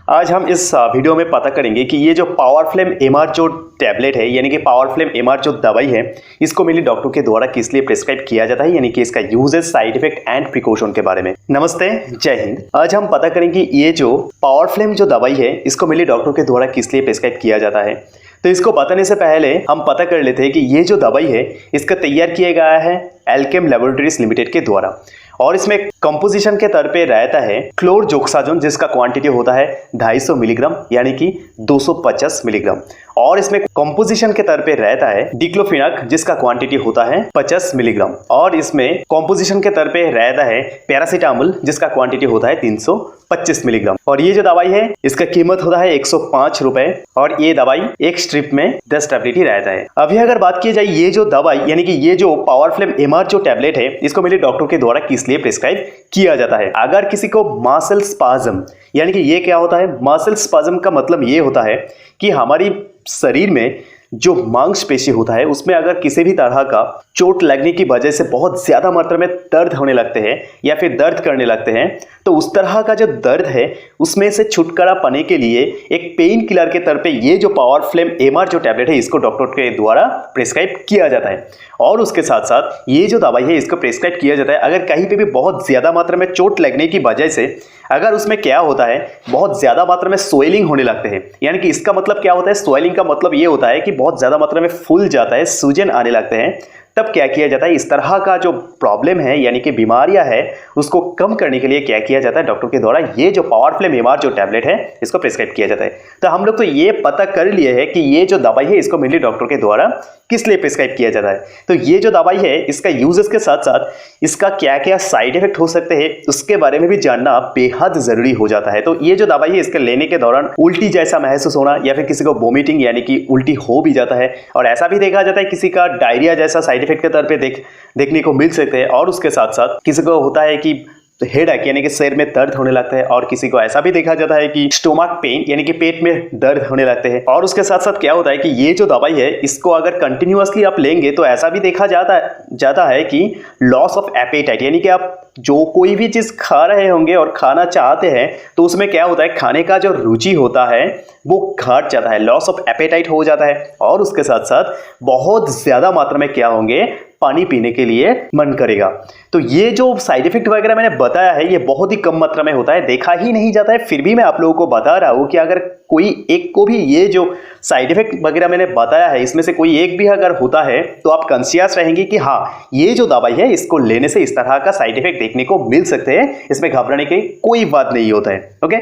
आज हम इस वीडियो में पता करेंगे कि ये जो पावरफ्लेम एमआर जो टैबलेट है यानी कि पावरफ्लेम एमआर जो दवाई है इसको मेनली डॉक्टर के द्वारा किस लिए प्रिस्क्राइब किया जाता है, यानी कि इसका uses, side effect and precaution के बारे में। नमस्ते, जय हिंद। आज हम पता करेंगे ये जो पावरफ्लेम जो दवाई है इसको मेनली डॉक्टर के द्वारा किस लिए प्रिस्क्राइब किया जाता है। तो इसको बताने से पहले हम पता कर लेते हैं कि ये जो दवाई है इसका तैयार किया गया है एल्केम लैबोरेटरीज लिमिटेड के द्वारा, और इसमें कंपोजिशन के तौर पे रहता है क्लोरजोक्साजोन जिसका क्वांटिटी होता है 250 मिलीग्राम यानी कि 250 मिलीग्राम, और इसमें कंपोजिशन के तौर पे रहता है डिक्लोफिनाक जिसका क्वांटिटी होता है 50 मिलीग्राम, और इसमें कंपोजिशन के तौर पे रहता है पैरासीटामोल जिसका क्वांटिटी होता है 325 मिलीग्राम। और ये जो दवाई है इसका कीमत होता है 105 रुपए, और ये दवाई एक स्ट्रिप में 10 टैबलेट ही रहता है। अभी अगर बात की जाए ये जो दवाई यानी कि ये जो पावरफ्लेम एमआर जो टैबलेट है इसको मेरे डॉक्टर के द्वारा किस लिए प्रिस्क्राइब किया जाता है। अगर किसी को मसल स्पाज्म, यानी कि ये क्या होता है, मसल स्पाज्म का मतलब ये होता है कि हमारी शरीर में जो मांसपेशी होता है उसमें अगर किसी भी तरह का चोट लगने की वजह से बहुत ज्यादा मात्रा में दर्द होने लगते हैं या फिर दर्द करने लगते हैं, तो उस तरह का जो दर्द है उसमें से छुटकारा पाने के लिए एक पेन किलर के तौर पे ये जो पावरफ्लेम एमआर जो टैबलेट है इसको डॉक्टर के द्वारा प्रिस्क्राइब किया जाता है। और उसके साथ साथ ये जो दवाई है इसको प्रिस्क्राइब किया जाता है अगर कहीं पे भी बहुत ज्यादा मात्रा में चोट लगने की वजह से अगर उसमें क्या होता है बहुत ज्यादा मात्रा में स्वेलिंग होने लगते हैं, यानी कि इसका मतलब क्या होता है, स्वेलिंग का मतलब ये होता है कि बहुत ज्यादा मात्रा में फूल जाता है, सूजन आने लगते हैं, तब क्या किया जाता है, इस तरह का जो प्रॉब्लम है यानी कि बीमारियां है उसको कम करने के लिए क्या किया जाता है, डॉक्टर के द्वारा ये जो पावरफ्लेम एमआर जो टैबलेट है इसको प्रिस्क्राइब किया जाता है। तो हम लोग तो ये पता कर लिए है कि ये जो दवाई है इसको मेनली डॉक्टर के द्वारा किस लिए प्रिस्क्राइब किया जाता है। तो ये जो दवाई है इसका यूजेस के साथ साथ इसका क्या क्या साइड इफेक्ट हो सकते हैं उसके बारे में भी जानना बेहद जरूरी हो जाता है। तो ये जो दवाई है इसके लेने के दौरान उल्टी जैसा महसूस होना या फिर किसी को वोमिटिंग यानी कि उल्टी हो भी जाता है, और ऐसा भी देखा जाता है किसी का डायरिया जैसा साइड इफेक्ट के तौर पे देखने को मिल सकते हैं। और उसके साथ साथ किसी को होता है कि हेडेक यानी कि सिर में दर्द होने लगता है, और किसी को ऐसा भी देखा जाता है कि स्टोमक पेन यानी कि पेट में दर्द होने लगते हैं। और उसके साथ साथ क्या होता है कि ये जो दवाई है इसको अगर कंटिन्यूअसली आप लेंगे तो ऐसा भी देखा जाता है कि लॉस ऑफ एपेटाइट, यानी कि आप जो कोई भी चीज खा रहे होंगे और खाना चाहते हैं तो उसमें क्या होता है खाने का जो रुचि होता है वो घट जाता है, लॉस ऑफ एपेटाइट हो जाता है। और उसके साथ साथ बहुत ज्यादा मात्रा में क्या होंगे, पानी पीने के लिए मन करेगा। तो ये जो साइड इफेक्ट वगैरह मैंने बताया है ये बहुत ही कम मात्रा में होता है, देखा ही नहीं जाता है, फिर भी मैं आप लोगों को बता रहा हूं कि अगर कोई एक को भी ये जो साइड इफेक्ट वगैरह मैंने बताया है इसमें से कोई एक भी अगर होता है तो आप कॉन्शियस रहेंगे कि हाँ ये जो दवाई है इसको लेने से इस तरह का साइड इफेक्ट देखने को मिल सकते हैं, इसमें घबराने की कोई बात नहीं होता है। ओके,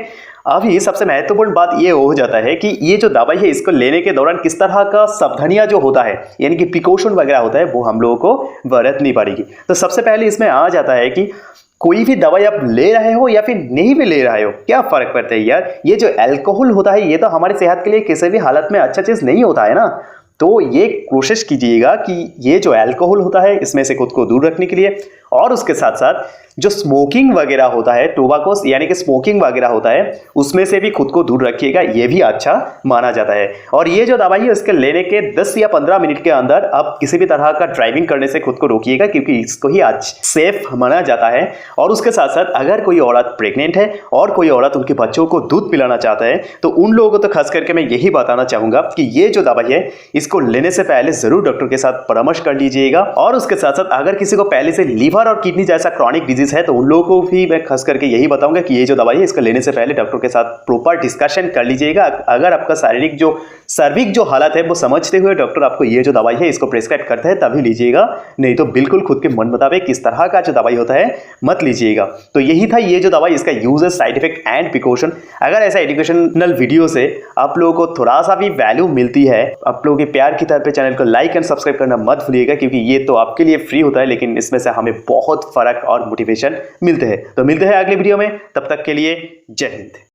अभी सबसे महत्वपूर्ण बात ये हो जाता है कि ये जो दवाई है इसको लेने के दौरान किस तरह का सावधानियां जो होता है यानी कि प्रिकॉशन वगैरह होता है वो हम लोगों को बरतनी पड़ेगी। तो सबसे पहले इसमें आ जाता है कि कोई भी दवाई आप ले रहे हो या फिर नहीं भी ले रहे हो क्या फर्क पड़ता है यार, ये जो अल्कोहल होता है ये तो हमारी सेहत के लिए किसी भी हालत में अच्छा चीज नहीं होता है ना। तो ये कोशिश कीजिएगा कि ये जो अल्कोहल होता है इसमें से खुद को दूर रखने के लिए, और उसके साथ साथ जो स्मोकिंग वगैरह होता है, टोबाकोस यानी कि स्मोकिंग वगैरह होता है उसमें से भी खुद को दूर रखिएगा, ये भी अच्छा माना जाता है। और ये जो दवाई है इसके लेने के 10 या 15 मिनट के अंदर आप किसी भी तरह का ड्राइविंग करने से खुद को रोकिएगा क्योंकि इसको ही आज सेफ माना जाता है। और उसके साथ साथ अगर कोई औरत प्रेग्नेंट है और कोई औरत उनके बच्चों को दूध पिलाना चाहता है तो उन लोगों को तो खास करके मैं यही बताना चाहूंगा कि ये जो दवाई है इसको लेने से पहले जरूर डॉक्टर के साथ परामर्श कर लीजिएगा। और उसके साथ साथ अगर किसी को पहले से लीवर और किडनी जैसा क्रॉनिक डिजीज है तो उन लोगों को भी मैं खास करके यही बताऊंगा कि ये जो दवाई है इसको लेने से पहले डॉक्टर के साथ प्रॉपर डिस्कशन कर लीजिएगा। अगर आपका शारीरिक जो हालत है वो समझते हुए डॉक्टर आपको ये जो दवाई है इसको प्रिस्क्राइब करता है तभी लीजिएगा, नहीं तो बिल्कुल खुद के मन मुताबिक किस तरह का जो दवाई होता है मत लीजिएगा। तो यही था ये जो दवाई, इसका uses, side effect and precaution. अगर ऐसा एजुकेशनल वीडियो से आप लोगों को थोड़ा सा भी वैल्यू मिलती है, आप लोगों के प्यार की तरफ चैनल को लाइक एंड सब्सक्राइब करना मत भूलिएगा क्योंकि ये तो आपके लिए फ्री होता है लेकिन इसमें से हमें बहुत फर्क और मोटिवेशन मिलते हैं। तो मिलते हैं अगले वीडियो में, तब तक के लिए जय हिंद।